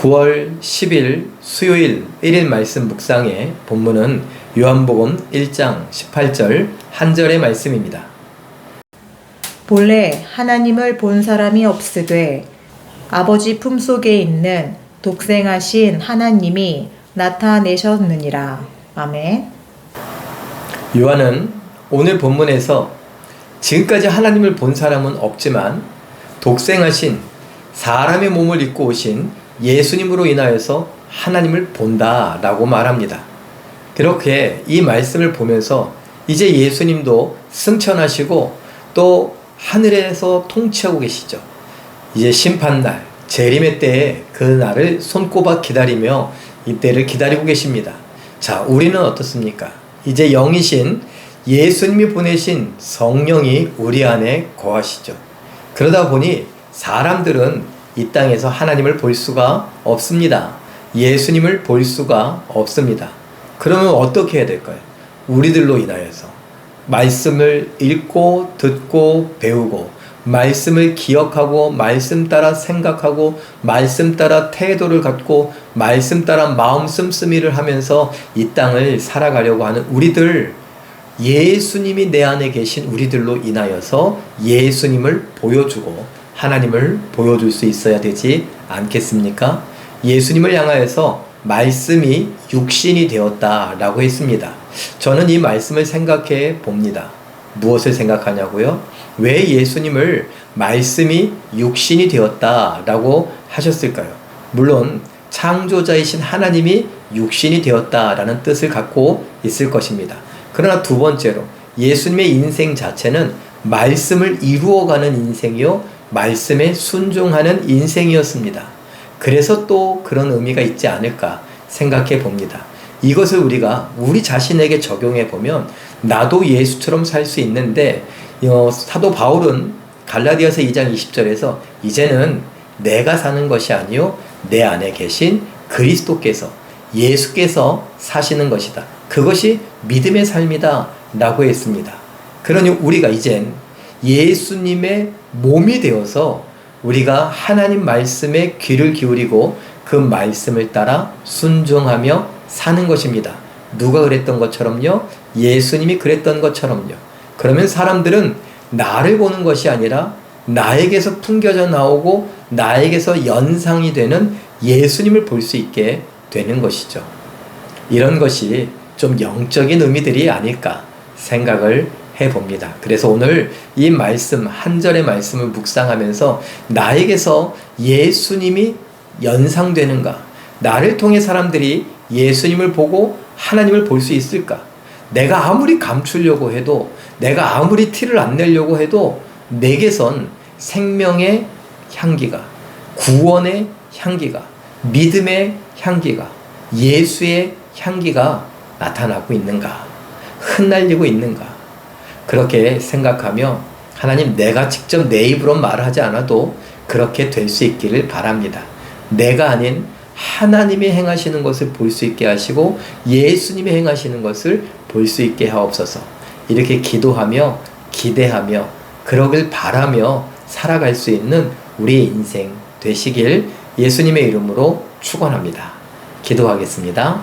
9월 10일 수요일 1일 말씀 묵상의 본문은 요한복음 1장 18절 한 절의 말씀입니다. 본래 하나님을 본 사람이 없으되 아버지 품속에 있는 독생하신 하나님이 나타내셨느니라. 아멘. 요한은 오늘 본문에서 지금까지 하나님을 본 사람은 없지만 독생하신 사람의 몸을 입고 오신 예수님으로 인하여서 하나님을 본다라고 말합니다. 그렇게 이 말씀을 보면서 이제 예수님도 승천하시고 또 하늘에서 통치하고 계시죠. 이제 심판날, 재림의 때에 그 날을 손꼽아 기다리며 이때를 기다리고 계십니다. 자, 우리는 어떻습니까? 이제 영이신 예수님이 보내신 성령이 우리 안에 거하시죠. 그러다 보니 사람들은 이 땅에서 하나님을 볼 수가 없습니다. 예수님을 볼 수가 없습니다. 그러면 어떻게 해야 될까요? 우리들로 인하여서 말씀을 읽고 듣고 배우고 말씀을 기억하고 말씀 따라 생각하고 말씀 따라 태도를 갖고 말씀 따라 마음 씀씀이를 하면서 이 땅을 살아가려고 하는 우리들, 예수님이 내 안에 계신 우리들로 인하여서 예수님을 보여주고 하나님을 보여줄 수 있어야 되지 않겠습니까? 예수님을 향하여서 말씀이 육신이 되었다라고 했습니다. 저는 이 말씀을 생각해 봅니다. 무엇을 생각하냐고요? 왜 예수님을 말씀이 육신이 되었다라고 하셨을까요? 물론 창조자이신 하나님이 육신이 되었다라는 뜻을 갖고 있을 것입니다. 그러나 두 번째로 예수님의 인생 자체는 말씀을 이루어가는 인생이요 말씀에 순종하는 인생이었습니다. 그래서 또 그런 의미가 있지 않을까 생각해 봅니다. 이것을 우리가 우리 자신에게 적용해 보면 나도 예수처럼 살 수 있는데 사도 바울은 갈라디아서 2장 20절에서 이제는 내가 사는 것이 아니요 내 안에 계신 그리스도께서 예수께서 사시는 것이다. 그것이 믿음의 삶이다 라고 했습니다. 그러니 우리가 이젠 예수님의 몸이 되어서 우리가 하나님 말씀에 귀를 기울이고 그 말씀을 따라 순종하며 사는 것입니다. 누가 그랬던 것처럼요? 예수님이 그랬던 것처럼요. 그러면 사람들은 나를 보는 것이 아니라 나에게서 풍겨져 나오고 나에게서 연상이 되는 예수님을 볼 수 있게 되는 것이죠. 이런 것이 좀 영적인 의미들이 아닐까 생각을 해봅니다. 그래서 오늘 이 말씀, 한 절의 말씀을 묵상하면서 나에게서 예수님이 연상되는가? 나를 통해 사람들이 예수님을 보고 하나님을 볼 수 있을까? 내가 아무리 감추려고 해도, 내가 아무리 티를 안 내려고 해도 내게선 생명의 향기가, 구원의 향기가, 믿음의 향기가, 예수의 향기가 나타나고 있는가? 흩날리고 있는가? 그렇게 생각하며 하나님, 내가 직접 내 입으로 말하지 않아도 그렇게 될 수 있기를 바랍니다. 내가 아닌 하나님이 행하시는 것을 볼 수 있게 하시고 예수님이 행하시는 것을 볼 수 있게 하옵소서. 이렇게 기도하며 기대하며 그러길 바라며 살아갈 수 있는 우리의 인생 되시길 예수님의 이름으로 축원합니다. 기도하겠습니다.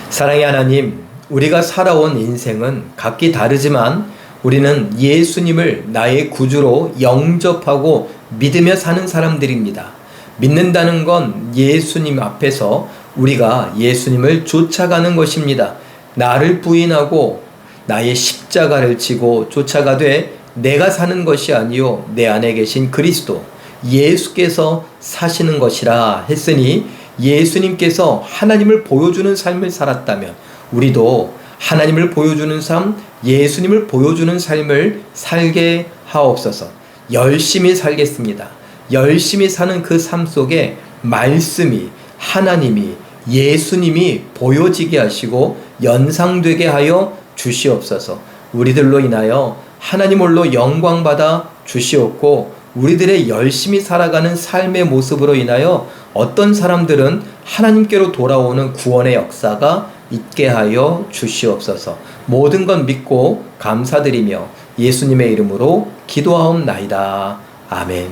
사랑의 하나님, 우리가 살아온 인생은 각기 다르지만 우리는 예수님을 나의 구주로 영접하고 믿으며 사는 사람들입니다. 믿는다는 건 예수님 앞에서 우리가 예수님을 쫓아가는 것입니다. 나를 부인하고 나의 십자가를 지고 쫓아가되 내가 사는 것이 아니요 내 안에 계신 그리스도 예수께서 사시는 것이라 했으니 예수님께서 하나님을 보여주는 삶을 살았다면 우리도 하나님을 보여주는 삶, 예수님을 보여주는 삶을 살게 하옵소서. 열심히 살겠습니다. 열심히 사는 그 삶 속에 말씀이, 하나님이, 예수님이 보여지게 하시고 연상되게 하여 주시옵소서. 우리들로 인하여 하나님 홀로 영광받아 주시옵고 우리들의 열심히 살아가는 삶의 모습으로 인하여 어떤 사람들은 하나님께로 돌아오는 구원의 역사가 있게 하여 주시옵소서. 모든 건 믿고 감사드리며 예수님의 이름으로 기도하옵나이다. 아멘.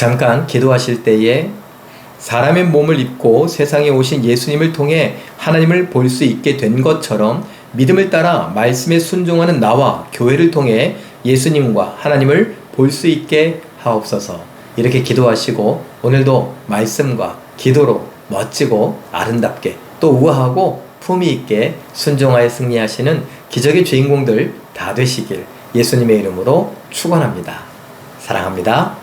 잠깐 기도하실 때에 사람의 몸을 입고 세상에 오신 예수님을 통해 하나님을 볼 수 있게 된 것처럼 믿음을 따라 말씀에 순종하는 나와 교회를 통해 예수님과 하나님을 볼 수 있게 하옵소서. 이렇게 기도하시고 오늘도 말씀과 기도로 멋지고 아름답게 또 우아하고 품위 있게 순종하여 승리하시는 기적의 주인공들 다 되시길 예수님의 이름으로 축원합니다. 사랑합니다.